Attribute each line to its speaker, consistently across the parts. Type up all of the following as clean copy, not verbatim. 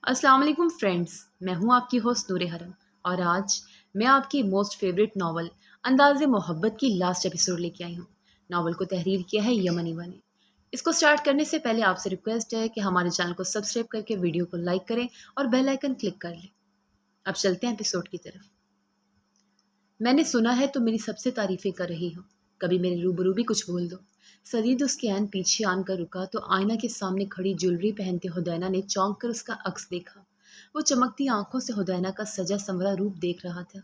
Speaker 1: السلام علیکم فرینڈز، میں ہوں آپ کی ہوسٹ نور حرم، اور آج میں آپ کی موسٹ فیوریٹ ناول انداز محبت کی لاسٹ ایپیسوڈ لے کے آئی ہوں۔ ناول کو تحریر کیا ہے یمن ایوا نے۔ اس کو سٹارٹ کرنے سے پہلے آپ سے ریکویسٹ ہے کہ ہمارے چینل کو سبسکرائب کر کے ویڈیو کو لائک کریں اور بیل آئیکن کلک کر لیں۔ اب چلتے ہیں ایپیسوڈ کی طرف۔ میں نے سنا ہے تم میری سب سے تعریفیں کر رہی ہو، کبھی میرے روبرو بھی کچھ بول دو۔ سدید اس کے عین پیچھے آن کر رکا تو آئینہ کے سامنے کھڑی جویلری پہنتے ہدینہ نے چونک کر اس کا عکس دیکھا۔ وہ چمکتی آنکھوں سے ہدینہ کا سجا سنورا روپ دیکھ رہا تھا۔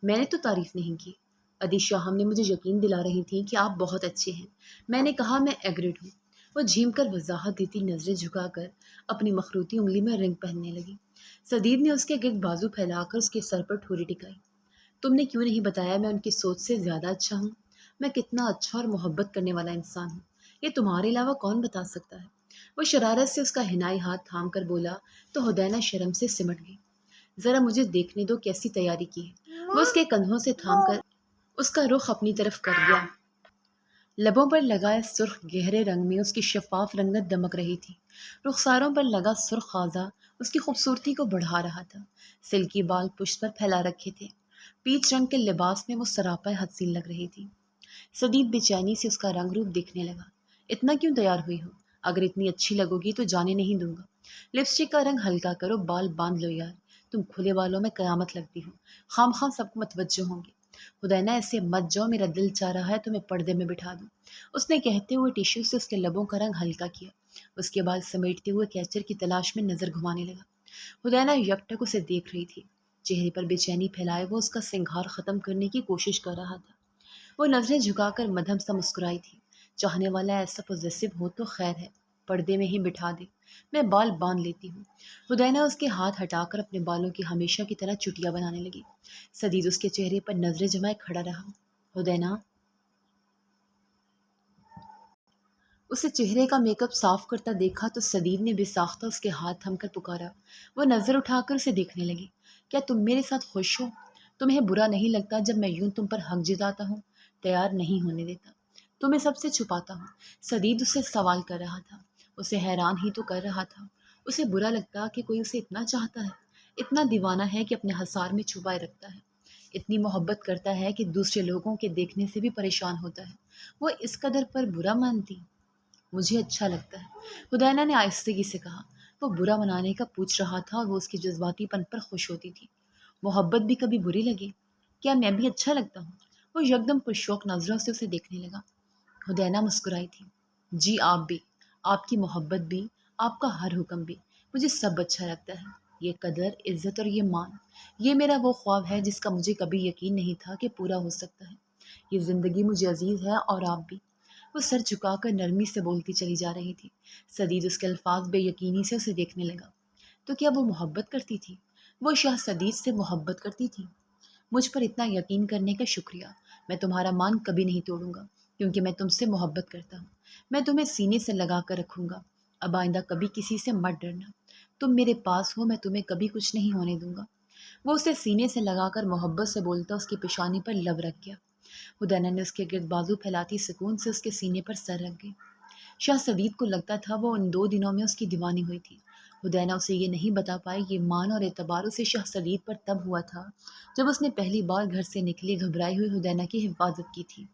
Speaker 1: میں نے تو تعریف نہیں کی، ادی شاہم نے مجھے یقین دلا رہی تھی کہ آپ بہت اچھے ہیں۔ میں نے کہا میں ایگریڈ ہوں۔ وہ جھیم کر وضاحت دیتی نظریں جھکا کر اپنی مخروطی انگلی میں رنگ پہننے لگی۔ سدید نے اس کے گرد بازو پھیلا کر اس کے سر پر ٹھوری ٹکائی۔ تم نے کیوں نہیں بتایا میں ان کی سوچ سے زیادہ اچھا ہوں؟ میں کتنا اچھا اور محبت کرنے والا انسان ہوں، یہ تمہارے علاوہ کون بتا سکتا ہے؟ وہ شرارت سے اس کا حنائی ہاتھ تھام کر بولا تو ہدینہ شرم سے سمٹ گئی۔ ذرا مجھے دیکھنے دو کیسی تیاری کی ہے۔ وہ اس کے کندھوں سے تھام کر اس کا رخ اپنی طرف کر گیا۔ لبوں پر لگائے سرخ گہرے رنگ میں اس کی شفاف رنگت دمک رہی تھی۔ رخساروں پر لگا سرخ خاصا اس کی خوبصورتی کو بڑھا رہا تھا۔ سلکی بال پشت پر پھیلا رکھے تھے۔ پیچ رنگ کے لباس میں وہ سراپا حسین لگ رہی تھی۔ سدید بے چینی سے اس کا رنگ روپ دیکھنے لگا۔ اتنا کیوں تیار ہوئی ہو؟ اگر اتنی اچھی لگو گی تو جانے نہیں دوں گا۔ لپسٹک کا رنگ ہلکا کرو، بال باندھ لو یار، تم کھلے بالوں میں قیامت لگتی ہو، خام خام سب کو متوجہ ہوں گے۔ ہدینہ ایسے مت جاؤ، میرا دل چاہ رہا ہے تمہیں پردے میں بٹھا دوں۔ اس نے کہتے ہوئے ٹیشو سے اس کے لبوں کا رنگ ہلکا کیا۔ اس کے بال سمیٹتے ہوئے کیچر کی تلاش میں نظر گھمانے لگا۔ ہدینہ یکٹک اسے دیکھ رہی تھی، چہرے پر بے چینی پھیلائے وہ اس کا سنگھار ختم کرنے کی کوشش کر رہا تھا۔ وہ نظریں جھکا کر مدھم سا مسکرائی تھی۔ چاہنے والا ایسا پوزیسو ہو تو خیر ہے، پردے میں ہی بٹھا دے، میں بال باندھ لیتی ہوں۔ ہدینہ اس کے ہاتھ ہٹا کر اپنے بالوں کی ہمیشہ کی طرح چٹیاں بنانے لگی۔ سدید اس کے چہرے پر نظریں جمائے کھڑا رہا۔ ہدینہ، اسے چہرے کا میک اپ صاف کرتا دیکھا تو سدید نے بے ساختہ اس کے ہاتھ تھم کر پکارا۔ وہ نظر اٹھا کر اسے دیکھنے لگی۔ کیا تم میرے ساتھ خوش ہو؟ تمہیں برا نہیں لگتا جب میں یوں تم پر حق جتاتا ہوں؟ تیار نہیں ہونے دیتا، تمہیں سب سے چھپاتا ہوں۔ سدید اسے سوال کر رہا تھا، اسے حیران ہی تو کر رہا تھا۔ اسے برا لگتا کہ کوئی اسے اتنا چاہتا ہے، اتنا دیوانہ ہے کہ اپنے حصار میں چھپائے رکھتا ہے، اتنی محبت کرتا ہے کہ دوسرے لوگوں کے دیکھنے سے بھی پریشان ہوتا ہے۔ وہ اس قدر پر برا مانتی؟ مجھے اچھا لگتا ہے، ہدینہ نے آہستگی سے کہا۔ وہ برا منانے کا پوچھ رہا تھا اور وہ اس کی جذباتی پن پر خوش ہوتی تھی۔ محبت بھی کبھی بری لگے؟ کیا میں بھی اچھا لگتا ہوں؟ وہ یکدم پرشوق نظروں سے اسے دیکھنے لگا۔ ہدینہ مسکرائی تھی۔ جی آپ بھی، آپ کی محبت بھی، آپ کا ہر حکم بھی، مجھے سب اچھا لگتا ہے۔ یہ قدر، عزت اور یہ مان، یہ میرا وہ خواب ہے جس کا مجھے کبھی یقین نہیں تھا کہ پورا ہو سکتا ہے۔ یہ زندگی مجھے عزیز ہے اور آپ بھی۔ وہ سر جھکا کر نرمی سے بولتی چلی جا رہی تھی۔ سدید اس کے الفاظ بے یقینی سے اسے دیکھنے لگا۔ تو کیا وہ محبت کرتی تھی؟ وہ شاہ سدید سے محبت کرتی تھی؟ مجھ پر اتنا یقین کرنے کا شکریہ۔ میں تمہارا مان کبھی نہیں توڑوں گا، کیونکہ میں تم سے محبت کرتا ہوں۔ میں تمہیں سینے سے لگا کر رکھوں گا۔ اب آئندہ کبھی کسی سے مت ڈرنا۔ تم میرے پاس ہو، میں تمہیں کبھی کچھ نہیں ہونے دوں گا۔ وہ اسے سینے سے لگا کر محبت سے بولتا اس کی پیشانی پر لب رکھ گیا۔ ہدینہ نے اس کے گرد بازو پھیلاتی سکون سے اس کے سینے پر سر رکھ گئی۔ شاہ سدید کو لگتا تھا وہ ان 2 دنوں میں اس کی دیوانی ہوئی تھی۔ ہدینہ اسے یہ نہیں بتا پائی، یہ مان اور اعتبار اسے شاہ سدید پر تب ہوا تھا جب اس نے پہلی بار گھر سے نکلی گھبرائی ہوئی ہدینہ کی حفاظت کی تھی،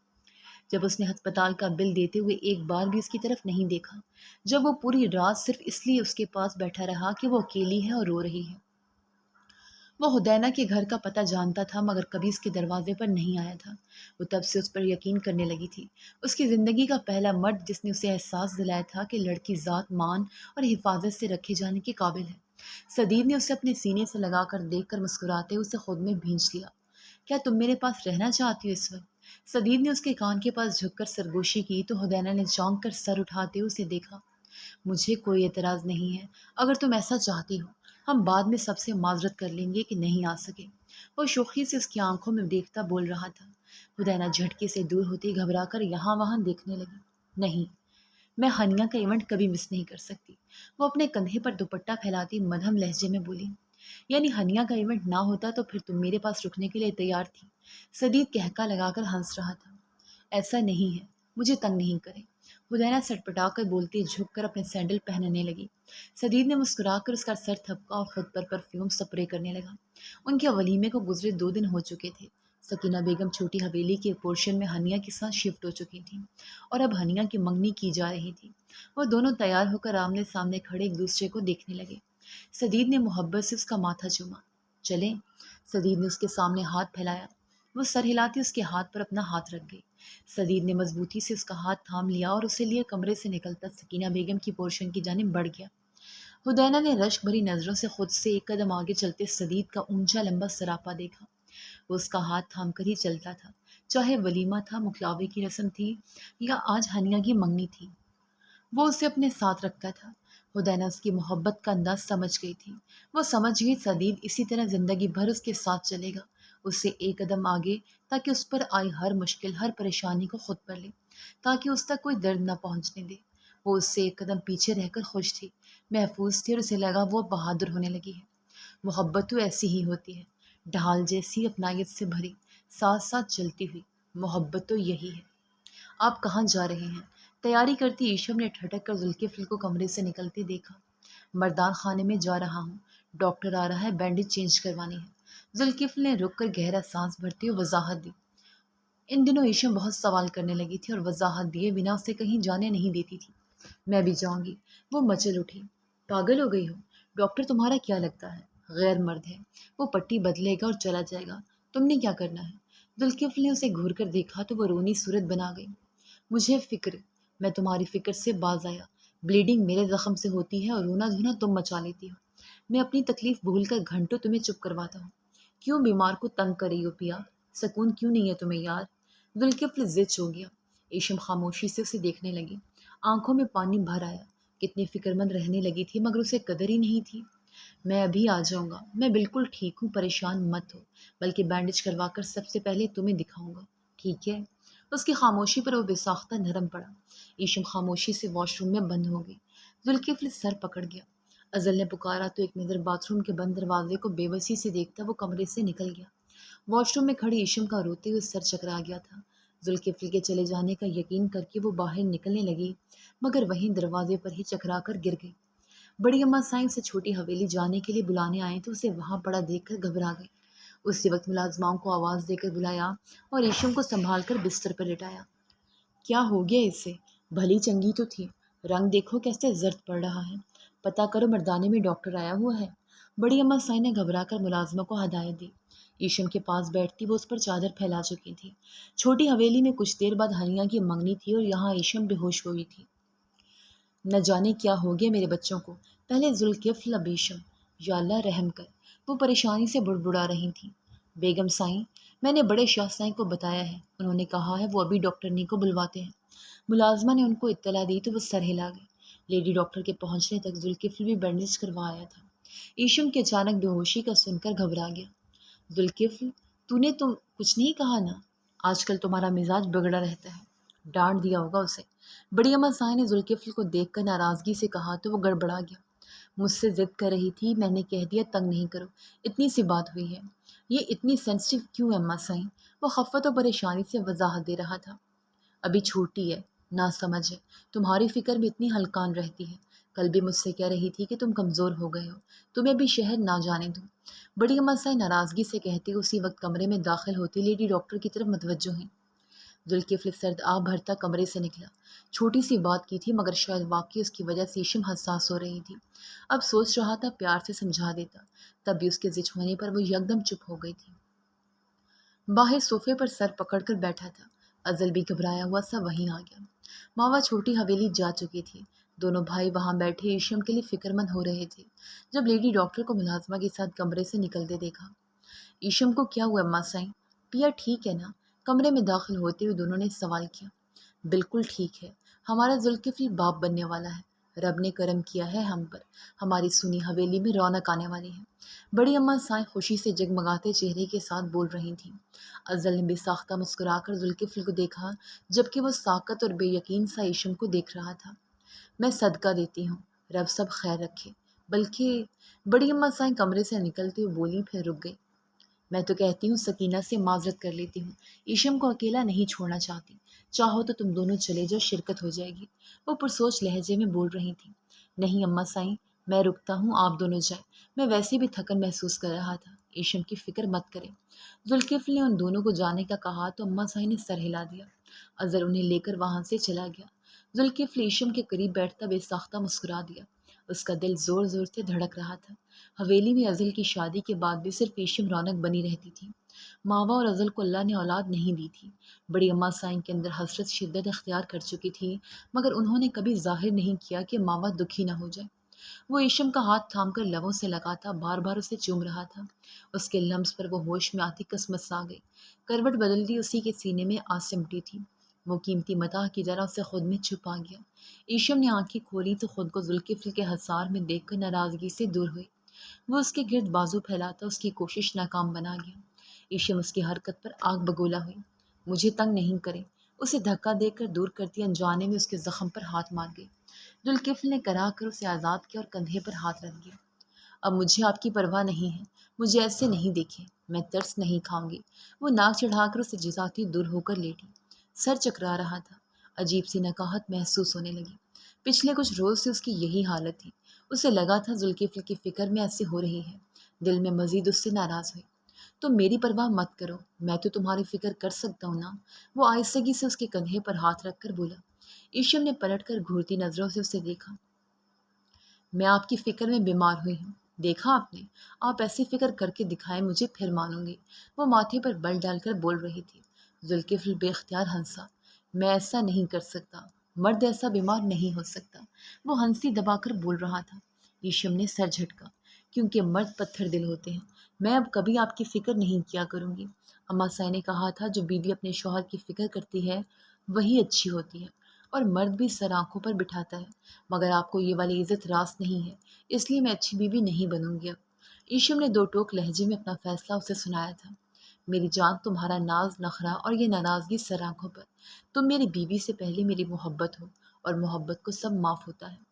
Speaker 1: جب اس نے ہسپتال کا بل دیتے ہوئے ایک بار بھی اس کی طرف نہیں دیکھا، جب وہ پوری رات صرف اس لیے اس کے پاس بیٹھا رہا کہ وہ اکیلی ہے اور رو رہی ہے۔ وہ ہدینہ کے گھر کا پتہ جانتا تھا مگر کبھی اس کے دروازے پر نہیں آیا تھا۔ وہ تب سے اس پر یقین کرنے لگی تھی، اس کی زندگی کا پہلا مرد جس نے اسے احساس دلایا تھا کہ لڑکی ذات مان اور حفاظت سے رکھے جانے کے قابل ہے۔ سدید نے اسے اپنے سینے سے لگا کر دیکھ کر مسکراتے اسے خود میں بھینچ لیا۔ کیا تم میرے پاس رہنا چاہتی ہو اس وقت؟ سدید نے اس کے کان کے پاس جھک کر سرگوشی کی تو ہدینہ نے چونک کر سر اٹھاتے ہوئے اسے دیکھا۔ مجھے کوئی اعتراض نہیں ہے، اگر تم ایسا چاہتی ہو ہم بعد میں سب سے معذرت کر لیں گے کہ نہیں آ سکے۔ وہ شوخی سے اس کی آنکھوں میں دیکھتا بول رہا تھا۔ ہدینہ جھٹکے سے دور ہوتی گھبرا کر یہاں وہاں دیکھنے لگی۔ نہیں، میں ہنیا کا ایونٹ کبھی مس نہیں کر سکتی۔ وہ اپنے کندھے پر دوپٹہ پھیلاتی مدھم لہجے میں بولی۔ یعنی ہنیا کا ایونٹ نہ ہوتا تو پھر تم میرے پاس رکنے کے لیے تیار تھی؟ سدید کہکا لگا کر ہنس رہا تھا۔ ایسا نہیں ہے، مجھے تنگ نہیں کرے۔ ہدینہ سٹپٹا کر بولتی جھک کر اپنے سینڈل پہننے لگی۔ سدید نے مسکرا کر اس کا سر تھپکا اور خود پر پرفیوم سپرے کرنے لگا۔ ان کے ولیمے کو گزرے 2 دن ہو چکے تھے۔ سکینہ بیگم چھوٹی حویلی کے ایک پورشن میں ہنیا کے ساتھ شفٹ ہو چکی تھیں اور اب ہنیا کی منگنی کی جا رہی تھی۔ وہ دونوں تیار ہو کر آمنے سامنے کھڑے ایک دوسرے کو دیکھنے لگے۔ سدید نے محبت سے اس کا ماتھا چوما۔ چلیں؟ سدید نے اس کے سامنے ہاتھ پھیلایا۔ وہ سر ہلاتی اس کے ہاتھ پر اپنا ہاتھ رکھ گئی۔ سدید نے مضبوطی سے اس کا ہاتھ تھام لیا اور اسے لیے کمرے سے نکلتا سکینہ بیگم کی پورشن کی جانب بڑھ گیا۔ ہدینہ نے رشک بھری نظروں سے خود سے ایک قدم آگے چلتے سدید کا اونچا لمبا سراپا دیکھا۔ وہ اس کا ہاتھ تھام کر ہی چلتا تھا، چاہے ولیمہ تھا، مکلاوے کی رسم تھی یا آج ہنیا کی منگنی تھی، وہ اسے اپنے ساتھ رکھتا تھا۔ ہدینہ اس کی محبت کا انداز سمجھ گئی تھی۔ وہ سمجھ گئی سدید اسی طرح زندگی بھر اس کے ساتھ چلے گا، اس سے ایک قدم آگے، تاکہ اس پر آئی ہر مشکل، ہر پریشانی کو خود پر لے، تاکہ اس تک کوئی درد نہ پہنچنے دے۔ وہ اس سے ایک قدم پیچھے رہ کر خوش تھی، محفوظ تھی، اور اسے لگا وہ بہادر ہونے لگی ہے۔ محبت تو ایسی ہی ہوتی ہے، ڈھال جیسی، اپنائیت سے بھری، ساتھ ساتھ چلتی ہوئی۔ محبت تو یہی ہے۔ آپ کہاں جا رہے ہیں؟ تیاری کرتی ایشم نے ٹھٹک کر ذوالفقار کو کمرے سے نکلتے دیکھا۔ مردان خانے میں جا رہا ہوں، ڈاکٹر آ رہا ہے، بینڈیج چینج کروانی ہے۔ ذوالفقار نے رک کر گہرا سانس بھرتے ہوئے وضاحت دی۔ ان دنوں ایشم بہت سوال کرنے لگی تھی اور وضاحت دیے بنا اسے کہیں جانے نہیں دیتی تھی۔ میں بھی جاؤں گی۔ وہ مچل اٹھی۔ پاگل ہو گئی ہو؟ ڈاکٹر تمہارا کیا لگتا ہے؟ غیر مرد ہے، وہ پٹی بدلے گا اور چلا جائے گا، تم نے کیا کرنا ہے؟ ذوالفقار نے اسے گھور کر دیکھا تو وہ رونی صورت بنا گئی۔ مجھے فکر، میں تمہاری فکر سے باز آیا۔ بلیڈنگ میرے زخم سے ہوتی ہے اور رونا دھونا تم مچا لیتی ہو۔ میں اپنی تکلیف بھول کر گھنٹوں تمہیں چپ کرواتا ہوں۔ کیوں بیمار کو تنگ کر رہی ہو پیا؟ سکون کیوں نہیں ہے تمہیں یار؟ ذوالفقار ضد ہو گیا۔ ایشم خاموشی سے اسے دیکھنے لگی، آنکھوں میں پانی بھر آیا۔ کتنی فکر مند رہنے لگی تھی مگر اسے قدر ہی نہیں تھی۔ میں ابھی آ جاؤں گا، میں بالکل ٹھیک ہوں، پریشان مت ہو، بلکہ بینڈیج کروا کر سب سے پہلے تمہیں دکھاؤں گا، ٹھیک ہے؟ اس کی خاموشی پر وہ بے ساختہ نرم پڑا۔ ایشم خاموشی سے واش روم میں بند ہو گئی۔ ذوالفقار سر پکڑ گیا۔ ازل نے پکارا تو ایک نظر باتھ روم کے بند دروازے کو بے بسی سے دیکھتا وہ کمرے سے نکل گیا۔ واش روم میں کھڑی ایشم کا روتے ہوئے سر چکرا گیا تھا۔ ذوالفقار کے چلے جانے کا یقین کر کے وہ باہر نکلنے لگی مگر وہیں دروازے پر ہی چکرا کر گر گئی۔ بڑی اماں سائیں سے چھوٹی حویلی جانے کے لیے بلانے آئے تو اسے وہاں پڑا دیکھ کر گھبرا گئی۔ اسی وقت ملازماؤں کو آواز دے کر بلایا اور ایشم کو سنبھال کر بستر پر لٹایا۔ کیا ہو گیا اسے؟ بھلی چنگی تو تھی، رنگ دیکھو کیسے زرد پڑ رہا ہے۔ پتہ کرو مردانے میں ڈاکٹر آیا ہوا ہے۔ بڑی اماں سائیں نے گھبرا کر ملازمہ کو ہدایت دی۔ ایشم کے پاس بیٹھتی وہ اس پر چادر پھیلا چکی تھی۔ چھوٹی حویلی میں کچھ دیر بعد ہنیا کی منگنی تھی اور یہاں ایشم بے ہوش ہوئی تھی۔ نہ جانے کیا ہو گیا میرے بچوں کو، پہلے ذوالفقار اب ایشم، یا اللہ رحم کر، وہ پریشانی سے بڑبڑا رہی تھیں۔ بیگم سائیں، میں نے بڑے شاہ سائیں کو بتایا ہے، انہوں نے کہا ہے وہ ابھی ڈاکٹرنی کو بلواتے ہیں۔ ملازمہ نے ان کو اطلاع دی تو وہ سر ہلا گئے۔ لیڈی ڈاکٹر کے پہنچنے تک ذوالفقار بھی بینڈیج کروا آیا تھا۔ ایشم کے اچانک بے ہوشی کا سن کر گھبرا گیا۔ ذوالفقار، تو نے تم کچھ نہیں کہا نا؟ آج کل تمہارا مزاج بگڑا رہتا ہے، ڈانٹ دیا ہوگا اسے۔ بڑی اماں سائیں نے ذوالفقار کو دیکھ کر ناراضگی سے کہا تو وہ گڑبڑا گیا۔ مجھ سے ضد کر رہی تھی، میں نے کہہ دیا تنگ نہیں کرو، اتنی سی بات ہوئی ہے۔ یہ اتنی سینسٹیو کیوں ہے اماں سائیں؟ وہ خفت و پریشانی سے وضاحت دے رہا تھا۔ ابھی چھوٹی ہے، نہ سمجھ ہے، تمہاری فکر میں اتنی ہلکان رہتی ہے۔ کل بھی مجھ سے کہہ رہی تھی کہ تم کمزور ہو گئے ہو، تمہیں بھی شہر نہ جانے دوں۔ بڑی اماں سائیں ناراضگی سے کہتے اسی وقت کمرے میں داخل ہوتی لیڈی ڈاکٹر کی طرف متوجہ ہوئیں۔ ذوالفقار سرد آب بھرتا کمرے سے نکلا۔ چھوٹی سی بات کی تھی مگر شاید واقعی اس کی وجہ سے ایشم حساس ہو رہی تھی۔ اب سوچ رہا تھا پیار سے سمجھا دیتا، تب بھی اس کے ضد ہونے پر وہ یکدم چپ ہو گئی تھی۔ باہر صوفے پر سر پکڑ کر بیٹھا تھا۔ ازل بھی گھبرایا ہوا سا وہیں آ گیا۔ ماوا چھوٹی حویلی جا چکی تھی۔ دونوں بھائی وہاں بیٹھے ایشم کے لیے فکر مند ہو رہے تھے جب لیڈی ڈاکٹر کو ملازمہ کے ساتھ کمرے سے نکلتے دیکھا۔ ایشم کو کیا ہوا اماں سائیں؟ پیا ٹھیک ہے نا؟ کمرے میں داخل ہوتے ہوئے دونوں نے سوال کیا۔ بالکل ٹھیک ہے، ہمارا ذوالفقار باپ بننے والا ہے، رب نے کرم کیا ہے ہم پر، ہماری سنی حویلی میں رونق آنے والی ہے۔ بڑی اماں سائیں خوشی سے جگمگاتے چہرے کے ساتھ بول رہی تھیں۔ ازل نے بے ساختہ مسکرا کر ذوالفقار کو دیکھا جبکہ وہ ساکت اور بے یقین سا ایشم کو دیکھ رہا تھا۔ میں صدقہ دیتی ہوں، رب سب خیر رکھے، بلکہ بڑی اماں سائیں کمرے سے نکلتے ہوئے بولی پھر رک گئی۔ میں تو کہتی ہوں سکینہ سے معذرت کر لیتی ہوں، ایشم کو اکیلا نہیں چھوڑنا چاہتی، چاہو تو تم دونوں چلے جاؤ، شرکت ہو جائے گی۔ وہ پرسوچ لہجے میں بول رہی تھی۔ نہیں اماں سائیں، میں رکتا ہوں، آپ دونوں جائیں، میں ویسے بھی تھکن محسوس کر رہا تھا۔ ایشم کی فکر مت کریں۔ ذوالکفل نے ان دونوں کو جانے کا کہا تو اماں سائیں نے سر ہلا دیا۔ اظہر انہیں لے کر وہاں سے چلا گیا۔ ذوالکفل ایشم کے قریب بیٹھتا بے ساختہ مسکرا دیا۔ اس کا دل زور زور سے دھڑک رہا تھا۔ حویلی میں ازل کی شادی کے بعد بھی صرف ایشم رونق بنی رہتی تھی۔ ماوا اور ازل کو اللہ نے اولاد نہیں دی تھی۔ بڑی اماں سائن کے اندر حسرت شدت اختیار کر چکی تھی، مگر انہوں نے کبھی ظاہر نہیں کیا کہ ماوا دکھی نہ ہو جائے۔ وہ ایشم کا ہاتھ تھام کر لبوں سے لگا تھا، بار بار اسے چوم رہا تھا۔ اس کے لمس پر وہ ہوش میں آتی قسمت سا گئی۔ کروٹ بدل دی، اسی کے سینے میں آ سمٹی تھی۔ وہ قیمتی متاع کی طرح اسے خود میں چھپا گیا۔ ایشم نے آنکھیں کھولی تو خود کو ذوالکفل کے حصار میں دیکھ کر ناراضگی سے دور ہوئی۔ وہ اس کے گرد بازو پھیلاتا اس کی کوشش ناکام بنا گیا۔ ایشم اس کی حرکت پر آگ بگولا ہوئی۔ مجھے تنگ نہیں کرے، اسے دھکا دے کر دور کرتی انجانے میں اس کے زخم پر ہاتھ مار گئی۔ ذوالکفل نے کرا کر اسے آزاد کیا اور کندھے پر ہاتھ رکھ دیا۔ اب مجھے آپ کی پرواہ نہیں ہے، مجھے ایسے نہیں دیکھیں، میں ترس نہیں کھاؤں گی۔ وہ ناک چڑھا کر اسے جزاتی دور ہو کر لیٹی۔ سر چکرا رہا تھا، عجیب سی نکاہت محسوس ہونے لگی۔ پچھلے کچھ روز سے اس کی یہی حالت تھی۔ اسے لگا تھا ذوالکفل کی فکر میں ایسے ہو رہی ہے۔ دل میں مزید اس سے ناراض ہوئی۔ تم میری پرواہ مت کرو، میں تو تمہاری فکر کر سکتا ہوں نا۔ وہ آہستگی سے اس کے کندھے پر ہاتھ رکھ کر بولا۔ ایشم نے پلٹ کر گھورتی نظروں سے اسے دیکھا۔ میں آپ کی فکر میں بیمار ہوئی ہوں، دیکھا آپ نے؟ آپ ایسی فکر کر کے دکھائیں، مجھے پھر مانوں گی۔ وہ ماتھے پر بل ڈال کر بول رہی تھی۔ ذوالکفل بے اختیار ہنسا۔ میں ایسا نہیں کر سکتا، مرد ایسا بیمار نہیں ہو سکتا۔ وہ ہنسی دبا کر بول رہا تھا۔ ایشم نے سر جھٹکا۔ کیونکہ مرد پتھر دل ہوتے ہیں، میں اب کبھی آپ کی فکر نہیں کیا کروں گی۔ اماں سائیں نے کہا تھا جو بیوی اپنے شوہر کی فکر کرتی ہے وہی اچھی ہوتی ہے، اور مرد بھی سر آنکھوں پر بٹھاتا ہے۔ مگر آپ کو یہ والی عزت راست نہیں ہے، اس لیے میں اچھی بیوی نہیں بنوں گی اب۔ ایشم نے دو ٹوک لہجے میں اپنا فیصلہ اسے سنایا تھا۔ میری جان، تمہارا ناز نخرا اور یہ ناراضگی سر آنکھوں پر، تم میری بیوی سے پہلے میری محبت ہو، اور محبت کو سب معاف ہوتا ہے۔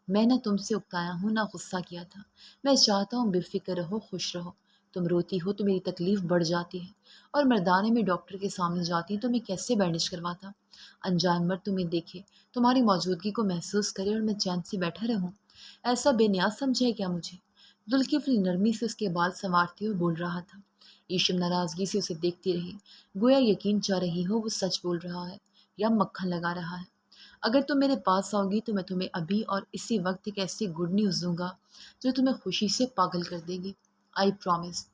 Speaker 1: میں نہ تم سے اکتایا ہوں نہ غصہ کیا تھا، میں چاہتا ہوں بے فکر رہو، خوش رہو۔ تم روتی ہو تو میری تکلیف بڑھ جاتی ہے، اور مردانے میں ڈاکٹر کے سامنے جاتی تو میں کیسے بینڈیج کرواتا؟ انجان مرد تمہیں دیکھے، تمہاری موجودگی کو محسوس کرے اور میں چین سے بیٹھا رہوں؟ ایسا بے نیاز سمجھے کیا مجھے؟ ذوالکفل نرمی سے اس کے بال سنوارتے ہوئے بول رہا تھا۔ ایشم ناراضگی سے اسے دیکھتی رہی، گویا یقین چاہ رہی ہو وہ سچ بول رہا ہے یا مکھن لگا رہا ہے۔ اگر تم میرے پاس آؤ گی تو میں تمہیں ابھی اور اسی وقت ایک ایسی گڈ نیوز دوں گا جو تمہیں خوشی سے پاگل کر دے گی۔ I promise,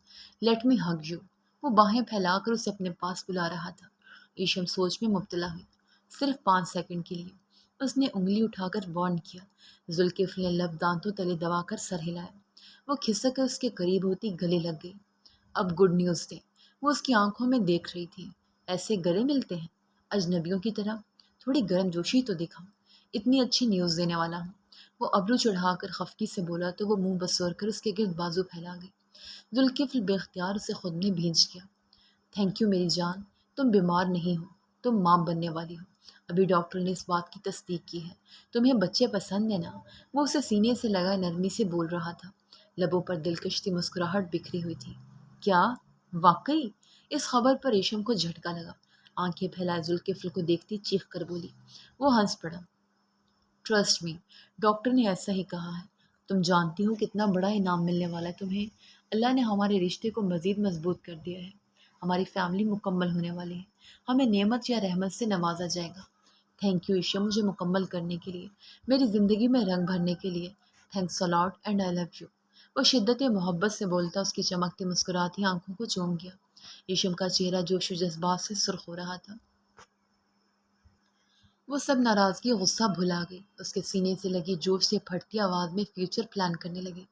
Speaker 1: let me hug you. وہ باہیں پھیلا کر اسے اپنے پاس بلا رہا تھا۔ ایشم سوچ میں مبتلا ہوئی۔ صرف 5 سیکنڈ کے لیے۔ اس نے انگلی اٹھا کر وارن کیا۔ ذوالکفل نے لب دانتوں تلے دبا کر سر ہلایا۔ وہ کھسک کر اس کے قریب ہوتی گلے لگ گئی۔ اب گڈ نیوز دے۔ وہ اس کی آنکھوں میں دیکھ رہی تھی۔ ایسے گلے ملتے ہیں اجنبیوں کی طرح؟ تھوڑی گرم جوشی تو دکھاؤ، اتنی اچھی نیوز دینے والا ہوں۔ وہ ابرو چڑھا کر خفکی سے بولا تو وہ منہ بسور کر اس کے گرد بازو پھیلا گئی۔ ذوالکفل بے اختیار اسے خود میں بھینچ گیا۔ تھینک یو میری جان، تم بیمار نہیں ہو، تم ماں بننے والی ہو۔ ابھی ڈاکٹر نے اس بات کی تصدیق کی ہے۔ تمہیں بچے پسند ہیں نا؟ وہ اسے سینے سے لگا نرمی سے بول رہا تھا۔ لبوں پر دلکش سی مسکراہٹ بکھری ہوئی تھی۔ کیا؟ واقعی؟ اس خبر پر ریشم کو جھٹکا لگا۔ آنکھیں پھیلائے ذوالکفل کو دیکھتی چیخ کر بولی۔ وہ ہنس پڑا۔ ٹرسٹ می، ڈاکٹر نے ایسا ہی کہا ہے۔ تم جانتی ہو کتنا بڑا انعام ملنے والا ہے تمہیں۔ اللہ نے ہمارے رشتے کو مزید مضبوط کر دیا ہے۔ ہماری فیملی مکمل ہونے والی ہے، ہمیں نعمت یا رحمت سے نوازا جائے گا۔ تھینک یو عشا، مجھے مکمل کرنے کے لیے، میری زندگی میں رنگ بھرنے کے لیے۔ Thanks a lot and I love you. وہ شدت محبت سے بولتا اس کی چمکتی مسکراتی آنکھوں کو چوم گیا۔ ایشم کا چہرہ جوش و جذبات سے سرخ ہو رہا تھا۔ وہ سب ناراضگی غصہ بھلا گئی۔ اس کے سینے سے لگی جوش سے پھٹتی آواز میں فیوچر پلان کرنے لگی،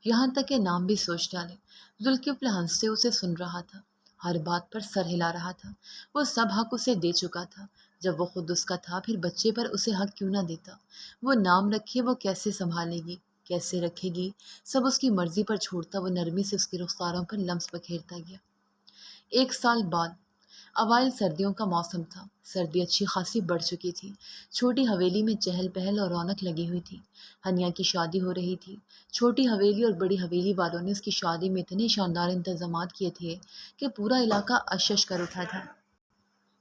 Speaker 1: یہاں تک کہ نام بھی سوچ ڈالے۔ ذوالکفل ہنستے اسے سن رہا تھا، ہر بات پر سر ہلا رہا تھا۔ وہ سب حق اسے دے چکا تھا، جب وہ خود اس کا تھا پھر بچے پر اسے حق کیوں نہ دیتا؟ وہ نام رکھے، وہ کیسے سنبھالے گی، کیسے رکھے گی، سب اس کی مرضی پر چھوڑتا وہ نرمی سے اس کی رخساروں پر لمس بکھیرتا گیا۔ 1 سال بعد اوائل سردیوں کا موسم تھا۔ سردی اچھی خاصی بڑھ چکی تھی۔ چھوٹی حویلی میں چہل پہل اور رونق لگی ہوئی تھی۔ ہنیا کی شادی ہو رہی تھی۔ چھوٹی حویلی اور بڑی حویلی والوں نے اس کی شادی میں اتنے شاندار انتظامات کیے تھے کہ پورا علاقہ اشش کر اٹھا تھا۔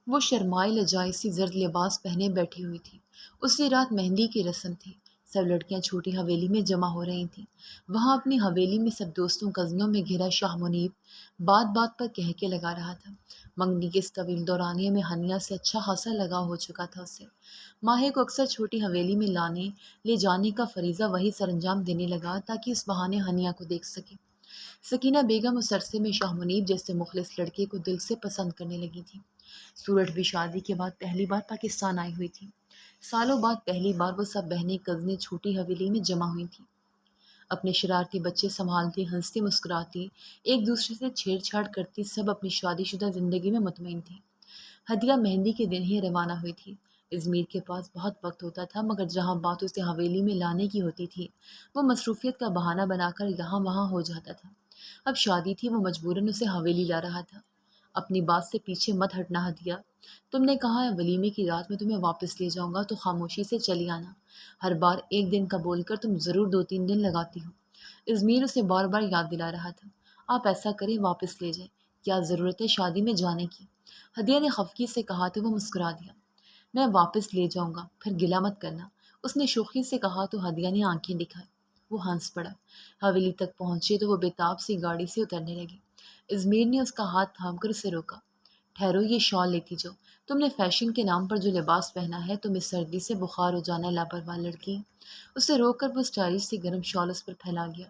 Speaker 1: وہ شرمائے لجائی سی زرد لباس پہنے بیٹھی ہوئی تھی۔ اسی رات مہندی کی رسم تھی۔ سب لڑکیاں چھوٹی حویلی میں جمع ہو رہی تھیں۔ وہاں اپنی حویلی میں سب دوستوں کزنوں میں گھرا شاہ منیب بات بات پر کہہ کے لگا رہا تھا۔ منگنی کے اس طویل دورانیے میں ہنیا سے اچھا خاصا لگاؤ ہو چکا تھا اسے۔ ماہے کو اکثر چھوٹی حویلی میں لے جانے کا فریضہ وہی سر انجام دینے لگا تاکہ اس بہانے ہنیا کو دیکھ سکے۔ سکینہ بیگم اس عرصے میں شاہ منیب جیسے مخلص لڑکے کو دل سے پسند کرنے لگی تھی۔ سورج بھی شادی کے بعد پہلی بار پاکستان آئی ہوئی تھی۔ سالوں بعد پہلی بار وہ سب بہنیں کزنیں چھوٹی حویلی میں جمع ہوئی تھیں۔ اپنے شرارتی بچے سنبھالتی، ہنستی مسکراتی، ایک دوسرے سے چھیڑ چھاڑ کرتی، سب اپنی شادی شدہ زندگی میں مطمئن تھی۔ ہدیہ مہندی کے دن ہی روانہ ہوئی تھی۔ ازمیر کے پاس بہت وقت ہوتا تھا، مگر جہاں بات اسے حویلی میں لانے کی ہوتی تھی وہ مصروفیت کا بہانہ بنا کر یہاں وہاں ہو جاتا تھا۔ اب شادی تھی، وہ مجبوراً اسے حویلی لا رہا تھا۔ اپنی بات سے پیچھے مت ہٹنا ہدیہ۔ تم نے کہا ہے ولیمے کی رات میں تمہیں واپس لے جاؤں گا تو خاموشی سے چلی آنا۔ ہر بار ایک دن کا بول کر تم ضرور 2-3 دن لگاتی ہو۔ ازمیر اسے بار بار یاد دلا رہا تھا۔ آپ ایسا کریں، واپس لے جائیں، کیا ضرورت ہے شادی میں جانے کی؟ ہدیہ نے خفگی سے کہا تو وہ مسکرا دیا۔ میں واپس لے جاؤں گا، پھر گلہ مت کرنا، اس نے شوخی سے کہا تو ہدیہ نے آنکھیں دکھائی۔ وہ ہنس پڑا۔ حویلی تک پہنچے تو وہ بےتاب سی گاڑی سے اترنے لگی۔ ازمیر نے اس کا ہاتھ تھام کر اسے روکا۔ ٹھہرو، یہ شال لیتی جاؤ، تم نے فیشن کے نام پر جو لباس پہنا ہے تم اس سردی سے بخار ہو جانا ہے لاپرواہ لڑکی۔ اسے روک کر وہ اسٹائلش سی گرم شال اس پر پھیلا گیا۔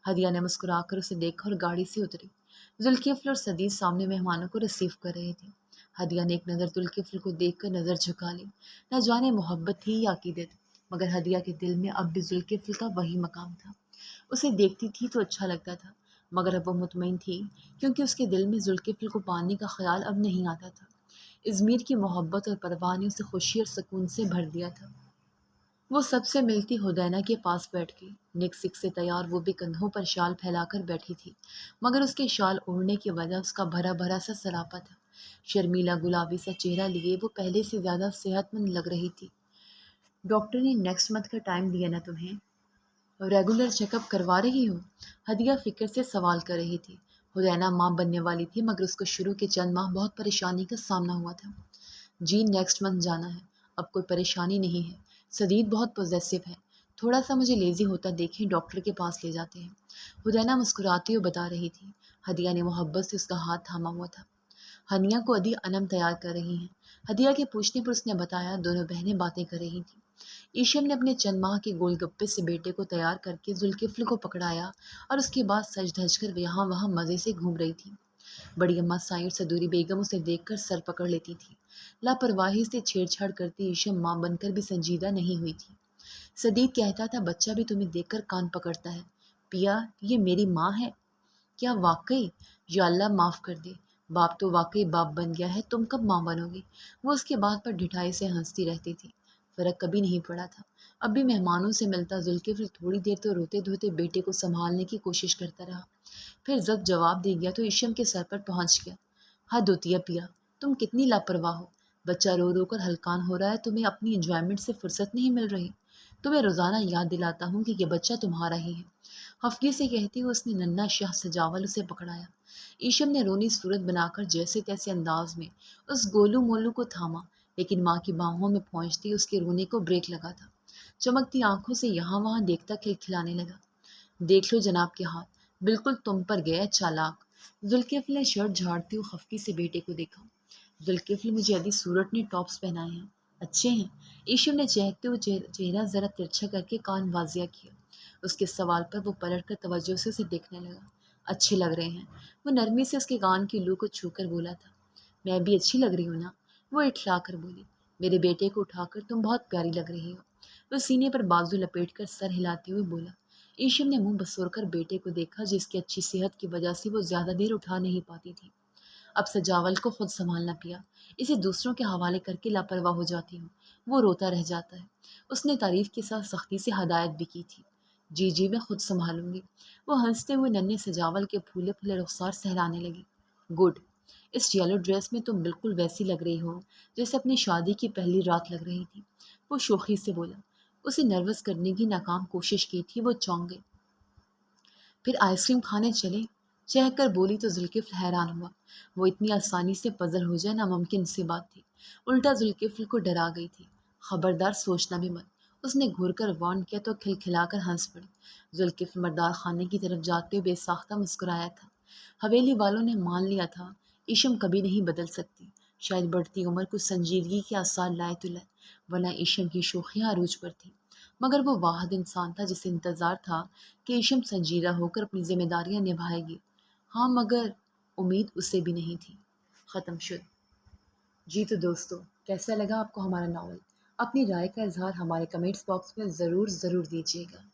Speaker 1: ہدیہ نے مسکرا کر اسے دیکھا اور گاڑی سے اتری۔ ذوالکفل اور سدید سامنے مہمانوں کو ریسیو کر رہے تھے۔ ہدیہ نے ایک نظر ذوالکفل کو دیکھ کر نظر جھکا لی۔ نہ جانے محبت تھی یا عقیدت، مگر ہدیہ کے دل میں اب بھی ذوالکفل کا وہی مقام تھا۔ اسے دیکھتی تھی تو اچھا لگتا تھا، مگر اب وہ مطمئن تھی کیونکہ اس کے دل میں ذوالکفل کو پانے کا خیال اب نہیں آتا تھا۔ ازمیر کی محبت اور پرواہ نے اسے خوشی اور سکون سے بھر دیا تھا۔ وہ سب سے ملتی ہدینہ کے پاس بیٹھ گئی۔ نک سک سے تیار وہ بھی کندھوں پر شال پھیلا کر بیٹھی تھی، مگر اس کے شال اوڑھنے کی وجہ اس کا بھرا بھرا سا سراپا تھا۔ شرمیلا گلابی سا چہرہ لیے وہ پہلے سے زیادہ صحت مند لگ رہی تھی۔ ڈاکٹر نے نیکسٹ منتھ کا ٹائم دیا نا تمہیں؟ ریگولر چیک اپ کروا رہی ہو؟ ہدیہ فکر سے سوال کر رہی تھی۔ ہدینہ ماں بننے والی تھی، مگر اس کو شروع کے چند ماہ بہت پریشانی کا سامنا ہوا تھا۔ جی نیکسٹ منتھ جانا ہے، اب کوئی پریشانی نہیں ہے۔ سدید بہت پوزیسو ہے، تھوڑا سا مجھے لیزی ہوتا دیکھیں ڈاکٹر کے پاس لے جاتے ہیں، ہدینہ مسکراتی ہوئے بتا رہی تھی۔ ہدیہ نے محبت سے اس کا ہاتھ تھاما ہوا تھا۔ ہنیا کو ادی انم تیار کر رہی ہیں، ہدیہ کے پوچھنے پر اس نے بتایا۔ دونوں بہنیں باتیں کر رہی تھیں۔ ایشم نے اپنے چند ماہ کے گول گپے سے بیٹے کو تیار کر کے ذوالکفل کو پکڑایا اور اس کے بعد سج دھج کر یہاں وہاں مزے سے گھوم رہی تھی۔ بڑی اماں سائیں اور صدوری بیگم اسے دیکھ کر سر پکڑ لیتی تھی۔ لاپرواہی سے چھیڑ چھاڑ کرتی ایشم ماں بن کر بھی سنجیدہ نہیں ہوئی تھی۔ سدید کہتا تھا بچہ بھی تمہیں دیکھ کر کان پکڑتا ہے۔ پیا، یہ میری ماں ہے؟ کیا واقعی؟ یا اللہ معاف کر دے، باپ تو واقعی باپ بن گیا ہے، تم کب ماں بنو گی؟ وہ اس کے بات پر ڈھٹائی سے ہنستی رہتی تھی۔ فرق کبھی نہیں پڑا تھا۔ اب بھی مہمانوں سے ملتا ذوالکفل تھوڑی دیر تو روتے دھوتے بیٹے کو سنبھالنے کی کوشش کرتا رہا، پھر جب جواب دے گیا تو ایشم کے سر پر پہنچ گیا۔ حد ہوتی ہے پیا، تم کتنی لاپرواہ ہو، بچہ رو رو کر ہلکان ہو رہا ہے، تمہیں اپنی انجوائمنٹ سے فرصت نہیں مل رہی، تمہیں روزانہ یاد دلاتا ہوں کہ یہ بچہ تمہارا ہی ہے۔ خفگی سے کہتی ہوئے اس نے ننھا شاہ سجاول اسے پکڑایا۔ ایشم نے رونی صورت بنا کر جیسے تیسے انداز میں اس گولو مولو کو تھاما، لیکن ماں کی باہوں میں پہنچتی اس کے رونے کو بریک لگا تھا۔ چمکتی آنکھوں سے یہاں وہاں دیکھتا کھلکھلانے لگا۔ دیکھ لو جناب کے ہاتھ، بالکل تم پر گیا چالاک۔ ذوالکفل نے شرٹ جھاڑتے ہوئے خفگی سے بیٹے کو دیکھا۔ ذوالکفل، مجھے ادی صورت نے ٹاپس پہنائے ہیں، اچھے ہیں؟ ایشم نے چہکتے ہوئے چہرہ ذرا ترچھا کر کے کان واضح کیا۔ اس کے سوال پر وہ پلٹ کر توجہ سے اسے دیکھنے لگا۔ اچھے لگ رہے ہیں، وہ نرمی سے اس کے کان کی لو کو چھو کر بولا تھا۔ میں بھی اچھی لگ رہی ہوں نا؟ وہ اٹھلا کر بولی۔ میرے بیٹے کو اٹھا کر تم بہت پیاری لگ رہی ہو، وہ سینے پر بازو لپیٹ کر سر ہلاتے ہوئے بولا۔ ایشم نے منہ بسور کر بیٹے کو دیکھا جس کی اچھی صحت کی وجہ سے وہ زیادہ دیر اٹھا نہیں پاتی تھی۔ اب سجاول کو خود سنبھالنا پیا، اسے دوسروں کے حوالے کر کے لاپرواہ ہو جاتی ہوں، وہ روتا رہ جاتا ہے۔ اس نے تعریف کے ساتھ سختی سے ہدایت بھی کی تھی۔ جی جی میں خود سنبھالوں گی، وہ ہنستے ہوئے ننھے سجاول کے پھولے پھولے رخسار سہلانے لگی۔ گڈ، اس یلو ڈریس میں تم بالکل ویسی لگ رہی ہو جیسے اپنی شادی کی پہلی رات لگ رہی تھی، وہ شوخی سے بولا۔ اسے نروس کرنے کی ناکام کوشش کی تھی، وہ چونک گئی۔ پھر آئس کریم کھانے چلیں؟ چہ کر بولی تو ذوالکفل حیران ہوا۔ وہ اتنی آسانی سے پزل ہو جائے ناممکن سی بات تھی۔ الٹا ذوالکفل کو ڈرا گئی تھی۔ خبردار سوچنا بھی مت۔ اس نے گھور کر وارن کیا تو کھلکھلا کر ہنس پڑی۔ ذوالکفل مردار خانے کی طرف جاتے ہوئے بے ساختہ مسکرایا تھا۔ حویلی والوں نے مان لیا تھا ایشم کبھی نہیں بدل سکتی۔ شاید بڑھتی عمر کچھ سنجیدگی کے آثار لائے تو لائے، ورنہ ایشم کی شوخیاں عروج پر تھیں۔ مگر وہ واحد انسان تھا جسے انتظار تھا کہ ایشم سنجیدہ ہو کر اپنی ذمہ داریاں نبھائے گی۔ ہاں مگر امید اسے بھی نہیں تھی۔ ختم شد۔ جی تو دوستو، کیسا لگا آپ کو ہمارا ناول؟ اپنی رائے کا اظہار ہمارے کمنٹس باکس میں ضرور ضرور دیجیے گا۔